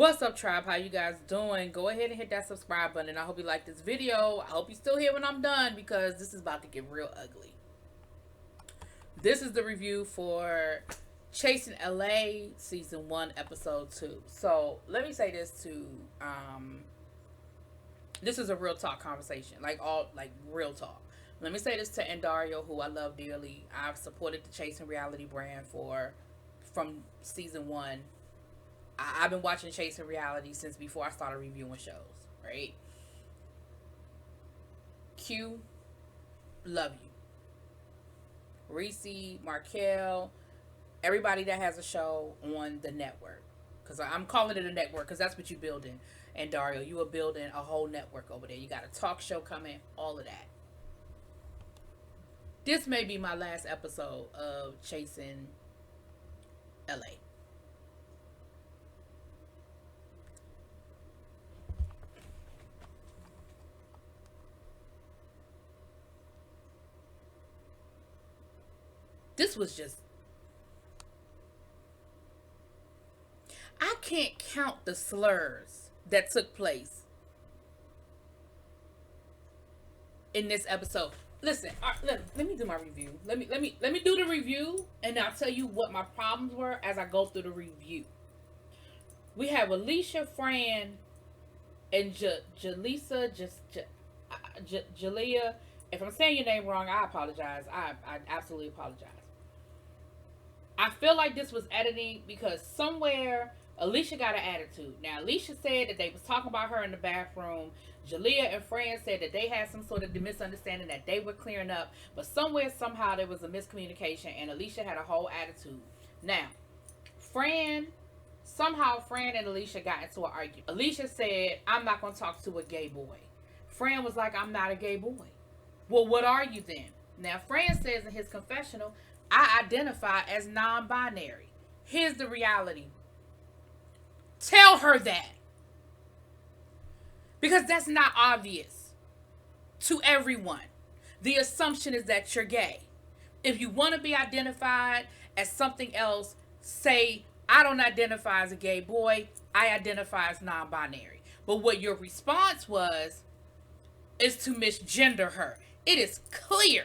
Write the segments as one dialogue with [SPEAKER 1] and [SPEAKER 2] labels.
[SPEAKER 1] What's up, tribe? How you guys doing? Go ahead and hit that subscribe button. I hope you like this video. I hope you're still here when I'm done because this is about to get real ugly. This is the review for Chasing LA Season 1, Episode 2. So, let me say this to, this is a real talk conversation. Like real talk. Let me say this to Endario, who I love dearly. I've supported the Chasing Reality brand from Season 1. I've been watching Chasing Reality since before I started reviewing shows, right? Q, love you. Reese, Markel, everybody that has a show on the network. Because I'm calling it a network because that's what you're building. And Dario, you are building a whole network over there. You got a talk show coming, all of that. This may be my last episode of Chasing LA. This was just, I can't count the slurs that took place in this episode. Listen, let me do my review. Let me do the review, and I'll tell you what my problems were as I go through the review. We have Alicia, Fran, and Jalisa, Jalea. If I'm saying your name wrong, I apologize. I absolutely apologize. I feel like this was editing because somewhere Alicia got an attitude. Now, Alicia said that they was talking about her in the bathroom. Jalea and Fran said that they had some sort of misunderstanding that they were clearing up. But somewhere, somehow, there was a miscommunication and Alicia had a whole attitude. Now, somehow Fran and Alicia got into an argument. Alicia said, I'm not going to talk to a gay boy. Fran was like, I'm not a gay boy. Well, what are you then? Now, Fran says in his confessional, I identify as non-binary. Here's the reality. Tell her that. Because that's not obvious to everyone. The assumption is that you're gay. If you want to be identified as something else, say, I don't identify as a gay boy. I identify as non-binary. But what your response was is to misgender her. It is clear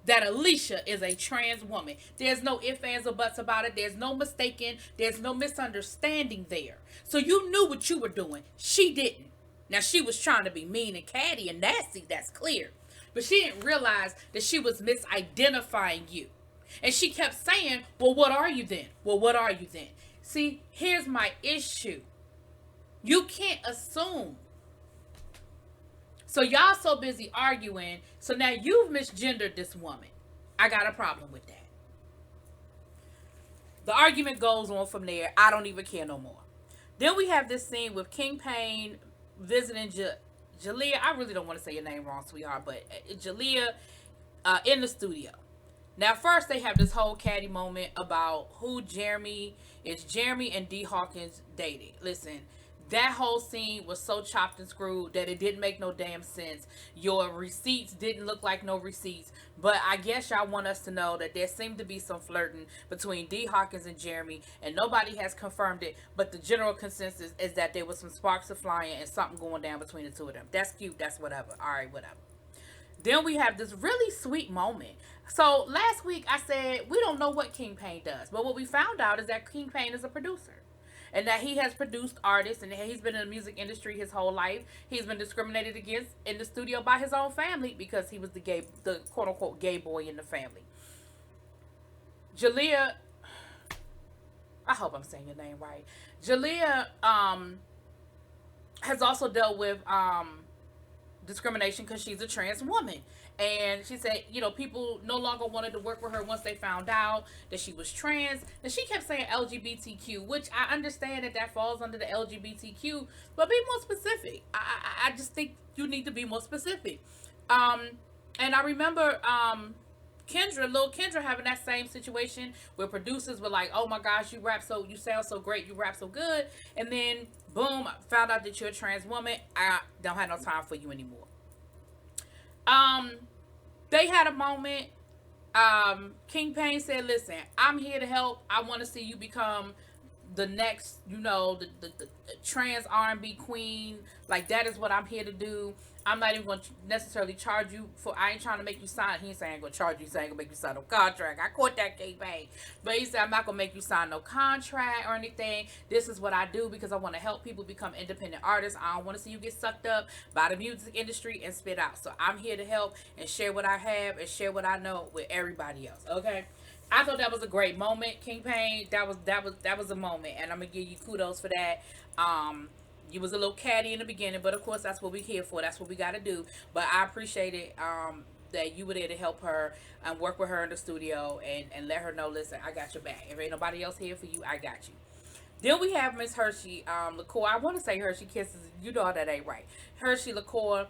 [SPEAKER 1] that Alicia is a trans woman. There's no ifs, ands, or buts about it. There's no mistaking. There's no misunderstanding there. So you knew what you were doing. She didn't. Now, she was trying to be mean and catty and nasty. That's clear. But she didn't realize that she was misidentifying you. And she kept saying, well, what are you then? Well, what are you then? See, here's my issue. You can't assume. So y'all so busy arguing. So now you've misgendered this woman. I got a problem with that. The argument goes on from there. I don't even care no more. Then we have this scene with King Payne visiting Jalea. I really don't want to say your name wrong, sweetheart, but Jalea in the studio. Now, first they have this whole catty moment about who Jeremy and D. Hawkins dating. Listen. That whole scene was so chopped and screwed that it didn't make no damn sense. Your receipts didn't look like no receipts. But I guess y'all want us to know that there seemed to be some flirting between D. Hawkins and Jeremy. And nobody has confirmed it. But the general consensus is that there was some sparks of flying and something going down between the two of them. That's cute. That's whatever. All right, whatever. Then we have this really sweet moment. So last week I said we don't know what King Payne does. But what we found out is that King Payne is a producer. And that he has produced artists and he's been in the music industry his whole life. He's been discriminated against in the studio by his own family because he was the quote unquote gay boy in the family. Jalea, I hope I'm saying your name right. Jalea has also dealt with discrimination because she's a trans woman. And she said, people no longer wanted to work with her once they found out that she was trans. And she kept saying LGBTQ, which I understand that falls under the LGBTQ, but be more specific. I just think you need to be more specific. And I remember Lil Kendra having that same situation where producers were like, oh my gosh, you sound so great, you rap so good. And then, boom, found out that you're a trans woman. I don't have no time for you anymore. They had a moment. King Payne said, listen, I'm here to help. I want to see you become the next, the trans R&B queen. Like, that is what I'm here to do. I'm not even going to necessarily charge you for. I ain't trying to make you sign. He ain't saying I ain't going to charge you. He saying I ain't going to make you sign no contract. I caught that campaign. But he said I'm not going to make you sign no contract or anything. This is what I do because I want to help people become independent artists. I don't want to see you get sucked up by the music industry and spit out. So I'm here to help and share what I have and share what I know with everybody else. Okay? I thought that was a great moment, King Payne. That was a moment, and I'm gonna give you kudos for that. You was a little catty in the beginning, but of course that's what we're here for. That's what we got to do. But I appreciate it that you were there to help her and work with her in the studio and let her know, listen, I got your back. If ain't nobody else here for you, I got you. Then we have Miss Hershey LaCour. I want to say Hershey Kisses. You know that ain't right. Hershey LaCour,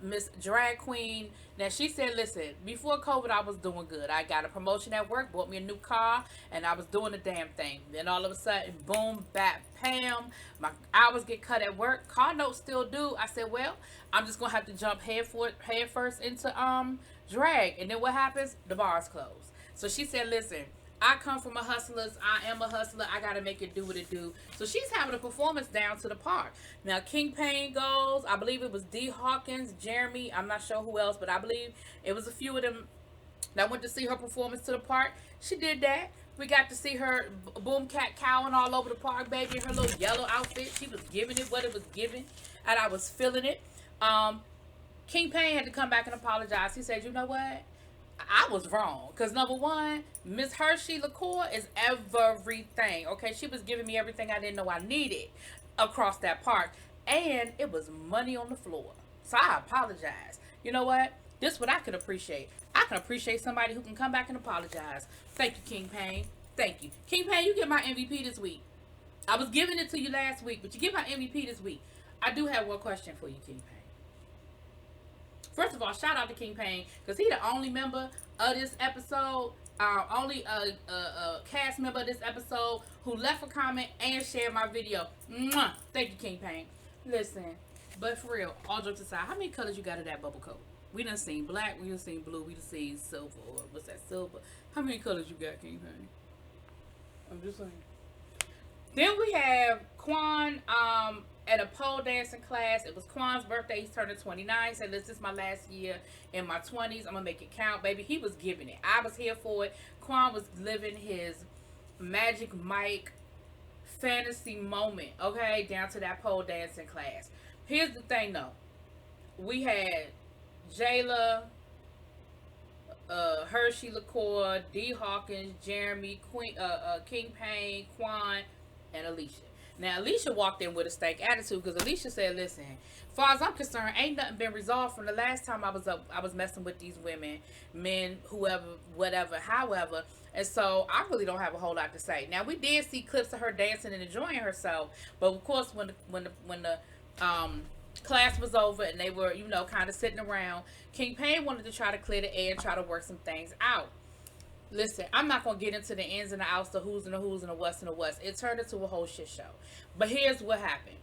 [SPEAKER 1] Miss Drag Queen. Now, she said, listen, before COVID, I was doing good. I got a promotion at work, bought me a new car, and I was doing the damn thing. Then all of a sudden, boom, bap, Pam, my hours get cut at work. Car notes still due. I said, well, I'm just going to have to jump head first into drag. And then what happens? The bars close. So she said, listen, I come from a hustler's. I am a hustler. I got to make it do what it do. So she's having a performance down to the park. Now, King Payne goes. I believe it was D. Hawkins, Jeremy. I'm not sure who else, but I believe it was a few of them that went to see her performance to the park. She did that. We got to see her boom cat cowing all over the park, baby, in her little yellow outfit. She was giving it what it was giving, and I was feeling it. King Payne had to come back and apologize. He said, you know what? I was wrong. Because number one, Miss Hershey LaCour is everything. Okay, she was giving me everything I didn't know I needed across that park. And it was money on the floor. So I apologize. You know what? This is what I can appreciate. I can appreciate somebody who can come back and apologize. Thank you, King Payne. Thank you. King Payne, you get my MVP this week. I was giving it to you last week, but you get my MVP this week. I do have one question for you, King Payne. First of all, shout out to King Payne, because he the only member of this episode, only cast member of this episode who left a comment and shared my video. Mwah! Thank you, King Payne. Listen, but for real, all jokes aside, how many colors you got in that bubble coat? We done seen black, we done seen blue, we done seen silver, or what's that, silver? How many colors you got, King Payne? I'm just saying. Then we have Quan, at a pole dancing class. It was Quan's birthday. He's turning 29. He said, this is my last year in my 20s. I'm going to make it count, baby. He was giving it. I was here for it. Quan was living his Magic Mike fantasy moment, okay, down to that pole dancing class. Here's the thing, though. We had Jayla, Hershey LaCour, D. Hawkins, Jeremy, King Payne, Quan, and Alicia. Now, Alicia walked in with a stank attitude because Alicia said, listen, as far as I'm concerned, ain't nothing been resolved from the last time I was messing with these women, men, whoever, whatever, however. And so I really don't have a whole lot to say. Now, we did see clips of her dancing and enjoying herself, but of course, when the class was over and they were, kind of sitting around, King Payne wanted to try to clear the air and try to work some things out. Listen, I'm not going to get into the ins and the outs, the who's and the who's and the what's and the what's. It turned into a whole shit show. But here's what happened.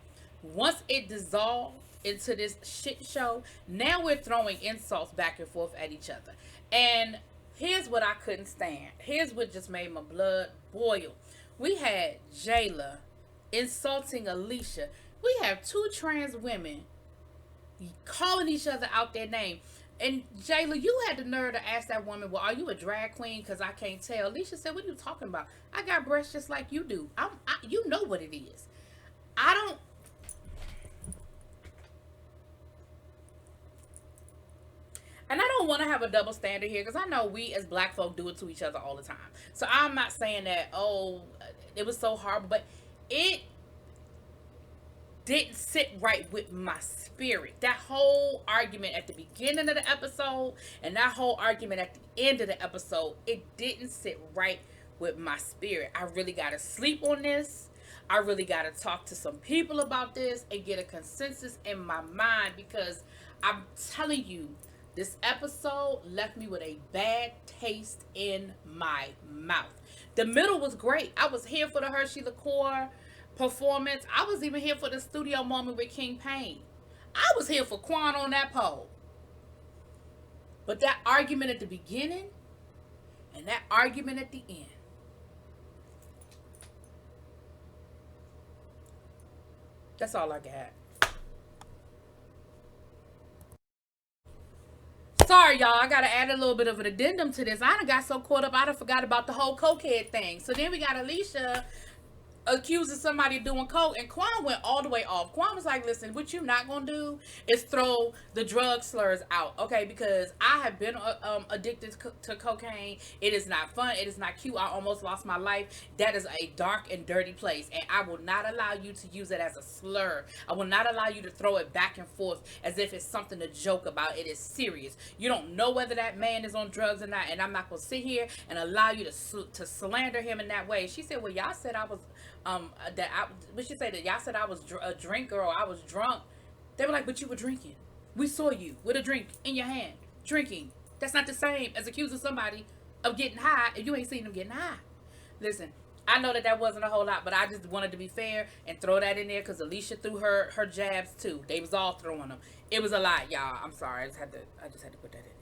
[SPEAKER 1] Once it dissolved into this shit show, now we're throwing insults back and forth at each other. And here's what I couldn't stand. Here's what just made my blood boil. We had Jayla insulting Alicia. We have two trans women calling each other out their name. And Jayla, you had the nerve to ask that woman, well, are you a drag queen? Because I can't tell. Alicia said, what are you talking about? I got breasts just like you do. You know what it is. And I don't want to have a double standard here because I know we as black folk do it to each other all the time. So I'm not saying that, oh, it was so horrible, but it didn't sit right with my spirit. That whole argument at the beginning of the episode and that whole argument at the end of the episode, it didn't sit right with my spirit. I really got to sleep on this. I really got to talk to some people about this and get a consensus in my mind, because I'm telling you, this episode left me with a bad taste in my mouth. The middle was great. I was here for the Hershey LaCour performance. I was even here for the studio moment with King Payne. I was here for Quan on that pole. But that argument at the beginning and that argument at the end, That's all I got. Sorry, y'all. I gotta add a little bit of an addendum to this. I done got so caught up, I done forgot about the whole cokehead thing. So then we got Alicia accusing somebody of doing coke, and Quan went all the way off. Quan was like, listen, what you not gonna do is throw the drug slurs out, okay? Because I have been addicted to cocaine. It is not fun. It is not cute. I almost lost my life. That is a dark and dirty place, and I will not allow you to use it as a slur. I will not allow you to throw it back and forth as if it's something to joke about. It is serious. You don't know whether that man is on drugs or not, and I'm not gonna sit here and allow you to slander him in that way. She said, well, y'all said I was what she say, that y'all said I was a drinker or I was drunk. They were like, but you were drinking. We saw you with a drink in your hand drinking. That's not the same as accusing somebody of getting high if you ain't seen them getting high. Listen, I know that wasn't a whole lot, but I just wanted to be fair and throw that in there because Alicia threw her jabs too. They was all throwing them. It was a lot, y'all. I'm sorry. I just had to put that in.